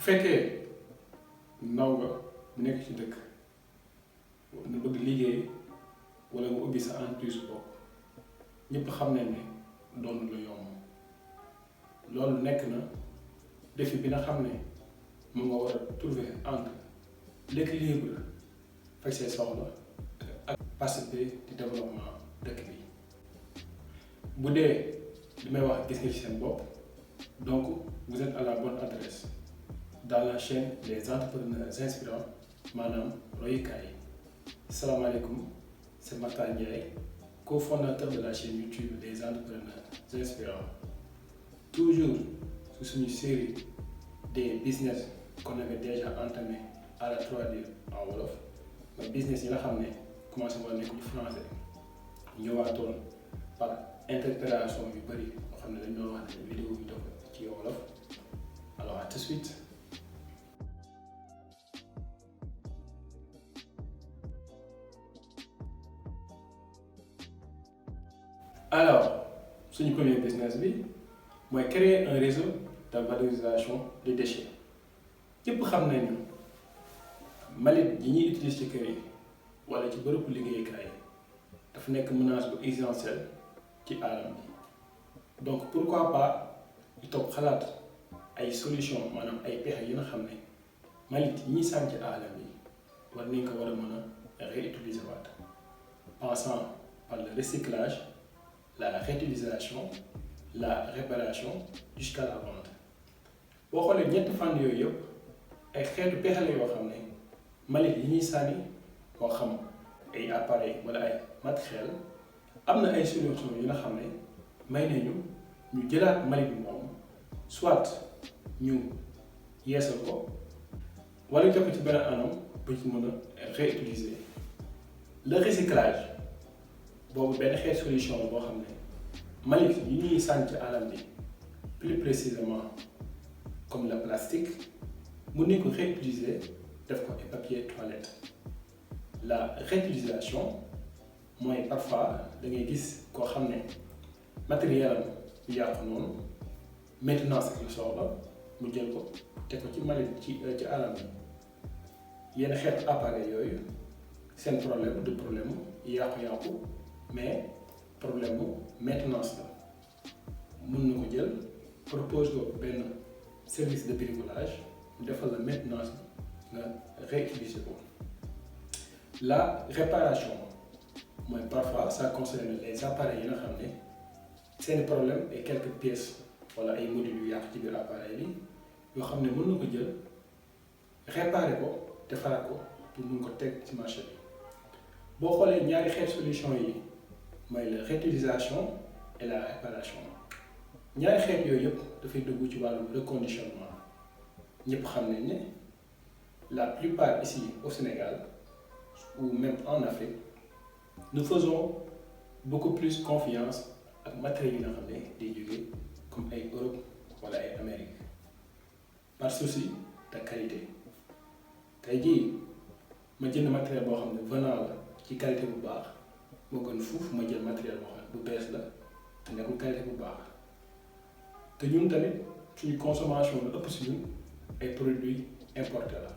fekkee ndaw nga mu nekk ci dëkk nga bëgg liggéey wala nga ubbi sa entreprise bopp ñëpp xam nañ ne doon lu yomb loolu nekk na défi bi nga xam ne moom nga war a trouver entre l'équilibre faj say soxla ak participer ci développement dëkk bi bu dee li may wax gis nga ci seen bopp donc vous êtes à la bonne adresse dans la chaîne des entrepreneurs inspirants maanaam royukaay yi. Salaamaaleykum, c'est Makhtar Ndiaye, cofondateur de la chaîne YouTube des entrepreneurs inspirants. Toujours sur une série des business qu'on avait déjà entamé à la traduire en wolof mais business yi nga xam ne commencé woon nekk ci français ñëwaatoon par interpellation yu bëri yoo xam ne dañ doon wax ne vidéo yu def ci wolof. Alors à tout de suite. Alors suñu premier business bi mooy créer un réseau de valorisation des déchets ñëpp xam nañu mbalit yi ñuy utiliser ci kër yi wala ci bërëbu liggéeyukaay dafa nekk menace bu existentielle ci alam bi donc pourquoi pas ñu toog xalaat ay solution maanaam ay pexe yi nga xam ne mbalit yi ñuy sànni ci alam bi war nañ ko war a mën a réutiliser waat passant par le recyclage, la réutilisation, la réparation jusqu'à la vente. boo xoolee ñetti fànn yooyu yëpp ay xeetu pexe la yoo xam ne mbalit yi ñuy sànni moo xam ay appareil wala ay matériel am na ay solution yi nga xam ne may nañu ñu jëlaat mbalit bi moom soit ñu yeesal ko wala jox ko ci benn anam bu ci mën a réutiliser. Le recyclage boobu benn xeet solution la boo xam ne mbalit yi ñuy sànni ci alam bi plus précisément comme le plastique mun nañ ko réutiliser def ko ay papier toilette. La réutilisation mooy parfois da ngay gis koo xam ne matériel am yu yàqu noonu maintenance ak lu soxla mu jël ko teg ko ci mbalit ci alam bi yenn xeetu appareil yooyu seen problème du problème yàqu-yàqu mais problème mu maintenance la mun na ko jël propose ko benn service de bricolage mu defal la maintenance nga réutiliser ko. La réparation mooy parfois ça concerne les appareils yi nga xam ne seen problème et quelques pièces wala ay modules yu yàqu ci biir appareil bi yoo xam ne mën na ko jël réparer ko defaraat ko pour mun ko teg ci marché bi. boo xoolee ñaari xeet solution yi mooy la réutilisation et la réparation ñaari xeet yooyu yëpp dafay dugg ci wàllum reconditionnement ñëpp xam nañ ne la plupart ici au Sénégal ou même en Afrique nous faisons beaucoup plus confiance ak matériel yi nga xam ne day jóge comme ay Europe wala ay Amérique par souci de qualité. tey jii ma jënd matériel boo xam ne venant la ci qualité bu baax moo gën fuuf ma jël matériel boo xam ne bu bees la te nekkul qualité bu baax te ñun tamit suñu consommation lu ëpp si ñun ay produits importés la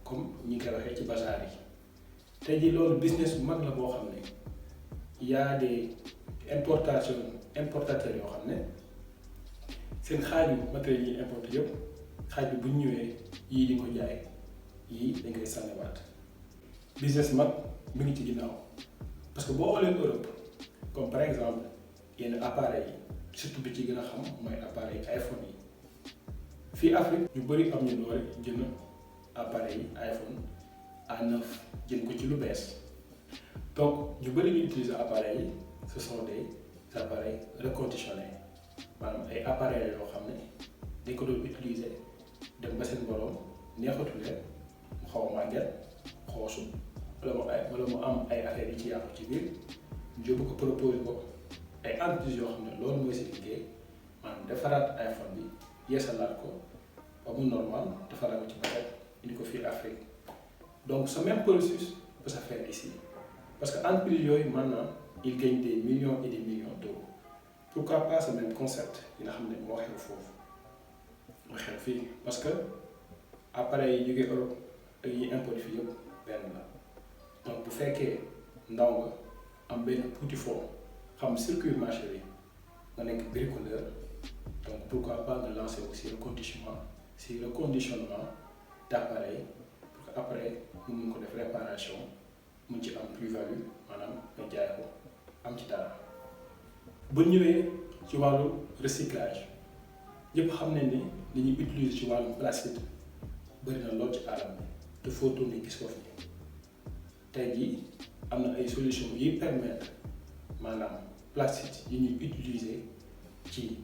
comme ñi koy waxee ci bazar yi. tey jii loolu business bu mag la boo xam ne y a des importateurs yoo xam ne seen xaaju matériel yi importé yëpp xaaj bi bu ñu ñëwee yii di ko jaay yii dañ koy sànniwaat. business mag mi ngi ci ginnaaw parce que boo xoolee Europe comme par exemple yenn appareils yi surtout bi ci gën a xam mooy appareil iPhone yi fii Afrique ñu bëri am ñu doole jënd appareil yi iPhone A9 jënd ko ci lu bees donc ñu bëri ñu utiliser appareils yi ce sont des appareils reconditionnés maanaam ay appareils yoo xam ne dañ ko doon utiliser dem ba seen borom neexatu leen mu xaw a màgget xoosu wala mu am ay affaires yi ci yàqu ci biir ñu jóg ko proposé ko ay entreprises yoo xam ne loolu mooy seen liggéey maanaam defaraat iPhone bi yeesalaat ko ba mu normal defaraat ko ci paquet indi ko fii Afrique. Donc ce même processus peut se faire ici parce que entreprises yooyu maintenant ils gagnent des millions et des millions d'euros. Pourquoi pas ce même concept yi nga xam ne moo xew foofu moo xew fii parce que appareil yi jógee Europe ak yi import fii yëpp benn la donc bu fekkee ndaw nga am benn tuuti fond xam circuit marché bi nga nekk bricoleur donc pourquoi pas nga lancer aussi reconditionnement d'appareil pour que après mu mun ko def réparation mun ci am plus-value maanaam nga jaay ko am ci dara. bu ñëwee ci wàllu recyclage ñëpp xam nañ ni li ñuy utiliser ci wàllu plastique bëri na lool ci alam bi te foo tourné gis ko fi tey jii am na ay solutions yiy permettre maanaam plastique yi ñuy utiliser ci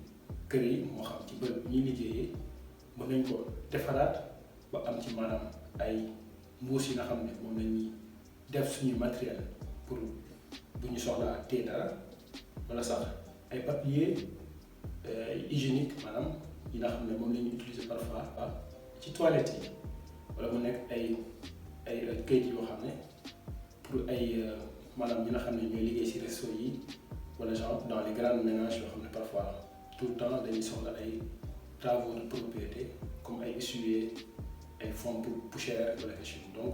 kër yi moo xam ci bërëb bi ñuy liggéeyee mën nañ ko defaraat ba am ci maanaam ay mbuus yi nga xam ne moom la ñuy def suñuy matériel pour bu ñu soxlaa téye dara wala sax ay papier hygiénique maanaam yi nga xam ne moom la ñuy utiliser parfois ci toilette yi wala mu nekk ay kayit yoo xam ne pour ay maanaam ñi nga xam ne ñooy liggéey ci resto yi wala genre dans les grands ménages yoo xam ne parfois tout le temps dañuy soxla ay travaux de propriété comme ay essuyer ay fonds pour poussière wala quelque chose donc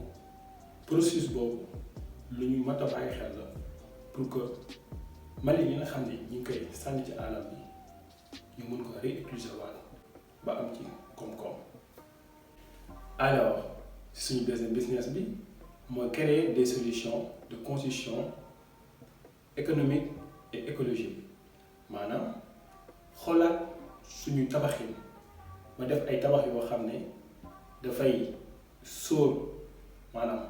processus boobu lu ñu mat a bàyyi xel la pour que mali yi nga xam ne ñu ngi koy sànni ci alam bi ñu mun ko réutiliser waat ba am ci koom-koom. alors suñu deuxième business bi mooy créer des solutions de construction économique et écologique maanaam xoolaat suñu tabaxin ba def ay tabax yoo xam ne dafay sóor maanaam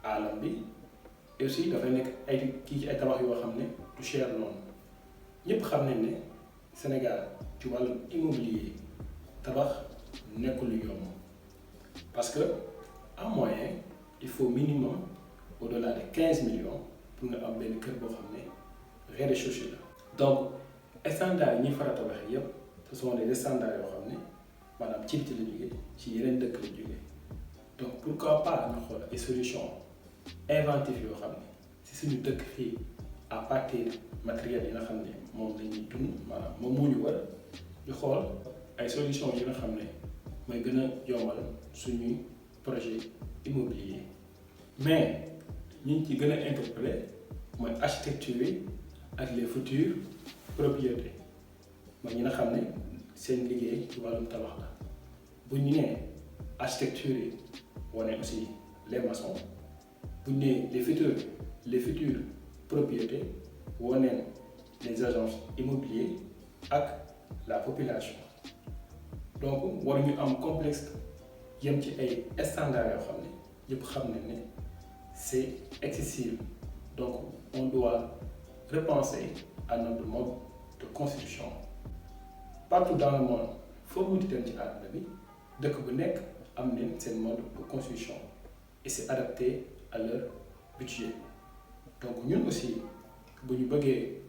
alam bi et aussi dafay nekk ay ci ay tabax yoo xam ne du cher noonu ñëpp xam nañ ne Sénégal ci wàllum immobilier tabax nekkul lu yomb parce que en moyenne il faut minimum au-delà de 15 millions pour nga am benn kër boo xam ne rez-de-chaussée la donc standards yi ñuy faral tabax yëpp ce sont des standards yoo xam ne maanaam ci biti la jógee ci yeneen dëkk la jógee donc pourquoi pas ñu xool ay solutions inventives yoo xam ne si suñu dëkk fii à partir matériel yi nga xam ne moom la ñuy dund maanaam moom moo ñu war ñu xool ay solutions yi nga xam ne mooy gën a yombal suñuy projet immobilier mais ñi ñu ci gën a interpellé mooy architecture yi ak les futurs propriétaires mooy ñi nga xam ne seen liggéey ci wàllum tabax la bu ñu nee architecture yi wane aussi les maçons bu ñu nee les futurs propriétaires waneen les agences immobiliers ak la population donc war ñu am complexe yem ci ay standards yoo xam ne ñëpp xam nañ ne c'est excessif donc on doit repenser à notre mode de construction partout dans le monde foo munti dem ci àdduna bi dëkk bu nekk am nañ seen mode de construction et c'est adapté à leur budget donc ñun aussi bu ñu bëggee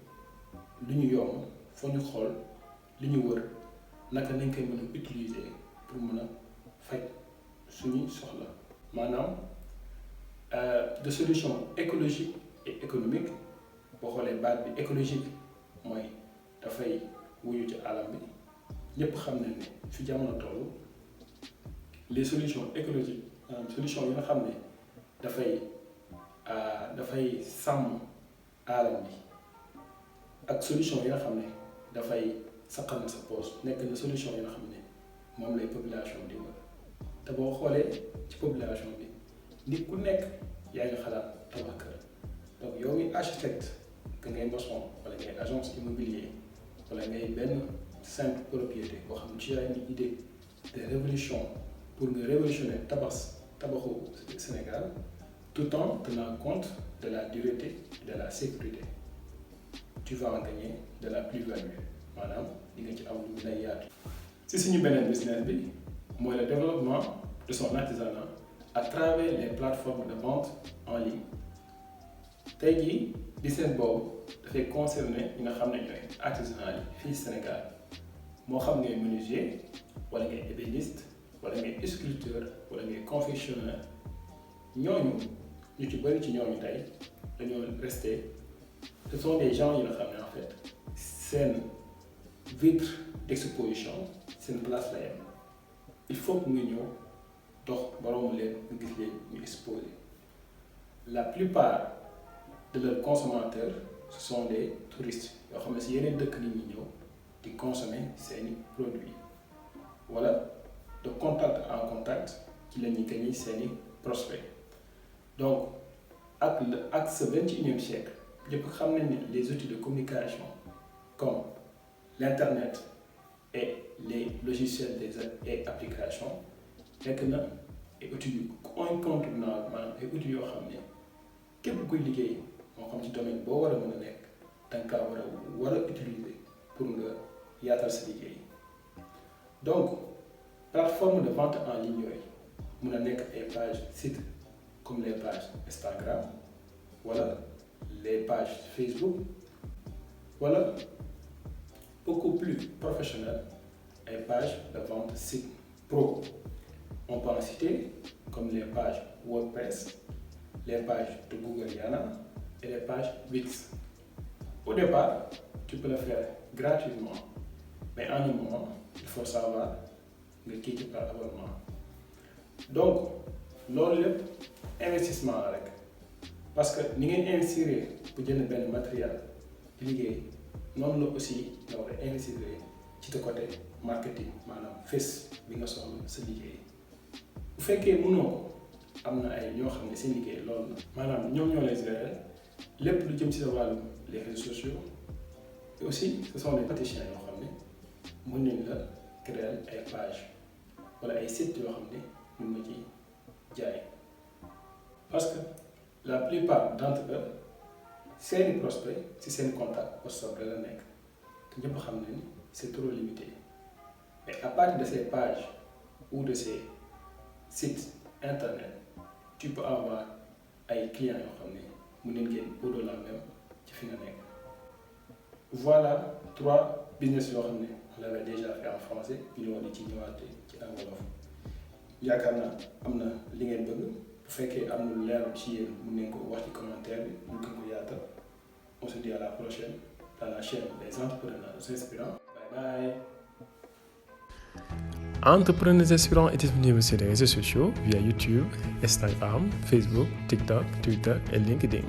lu ñu yomb foo ñu xool li ñu wër naka nañ koy mën a utiliser pour mën a faj suñuy soxla maanaam de solution écologique et économique boo xoolee baat bi écologique mooy dafay wuyu ci alam bi ñëpp xam nañ ne fi jamono toll les solutions écologiques solution yi nga xam ne dafay sàmm alam bi ak solution yi nga xam ne dafay saqal na sa poche nekk na solution yi nga xam ne moom lay population di wër te boo xoolee ci population bi nit ku nekk yaa ngi xalaat tabax kër donc yow mi architecte que ngay maçon wala ngay agence immobilier wala ngay benn simple propriété boo xam ne ci yaa ngi idée de révolution pour nga révolutionner tabaxu Sénégal tout en tenant compte de la dureté et de la sécurité tu vas en gagner de la plus-value maanaam di nga ci am lu lay yaatu. si suñu beneen business bi mooy le développement de son artisanat à travers les plateformes de vente en ligne tey jii business boobu dafay concerner ñi nga xam ne ñooy artisanat yi fii Sénégal moo xam ngay menuisier wala ngay ébéniste wala ngay sculpteur wala ngay confectionneur ñooñu ñu ci bëri ci ñooñu tey dañoo resté ce sont des gens yi nga xam ne en fait seen vitre d'exposition seen place la yem il faut que nga ñëw dox boroomu leen nga gis leen ñu exposé. La plupart de leurs consommateurs ce sont des touristes yoo xam ne si yeneen dëkk nit ñi ñëw di consommer seeni produits wala de contact en contact ci la ñuy gagner seeni prospects. Donc ak ce 21e siècle ñëpp xam nañ ne les outils de communication comme l'internet et les logiciels et applications nekk na ay outils yu incontournable maanaam ay outils yoo xam ne képp kuy liggéey moo xam ci domaine boo war a mën a nekk danga kaa war a utiliser pour nga yaatal sa liggéey. Donc plateforme de vente en ligne yooyu mun a nekk ay pages sites comme les pages Instagram wala les pages Facebook wala beaucoup plus professionnelles ay pages de vente site pro. On peut en citer comme les pages WordPress, les pages de Google Yana et les pages Wix. Au départ, tu peux le faire gratuitement, mais en un moment, il faut savoir nga quitter par abonnement. Donc loolu lépp investissement la rek parce que ni ngay investir pour jënd benn matériel di liggéey noonu la aussi nga war a investir ci te côté marketing maanaam fés bi nga soxla sa liggéey. Bu fekkee mënoo ko am na ay ñoo xam ne seen liggéey loolu la maanaam ñoom ñoo lay gérer lépp lu jëm ci sa wàllu les réseaux sociaux et aussi ce sont des praticiens yoo xam ne mën nañ la créer ay pages wala ay sites yoo xam ne mën nga ci jaay parce que la plupart d'entre eux seeni prospects ci seen contact WhatsApp la nekk te ñëpp xam ne ni c'est trop limité mais à partir de ces pages ou de ces sites internet tu peux avoir ay clients yoo xam ne mën nañ génn au-delà même ci fi nga nekk. Voilà 3 business yoo xam ne on l'avait déjà fait en français ñu ñëwoon ci ñëwaate ci en wolof yaakaar naa am na li ngeen bëgg bu fekkee am na lu leer ci yéen mën ngeen ko wax ci commentaire bi ñu gën ko yaatal. On se dit à la prochaine dans la chaîne des entrepreneurs inspirants. Bye bye. Entrepreneurs Inspirants est disponible sur les réseaux sociaux via YouTube, Instagram, Facebook, TikTok, Twitter et LinkedIn.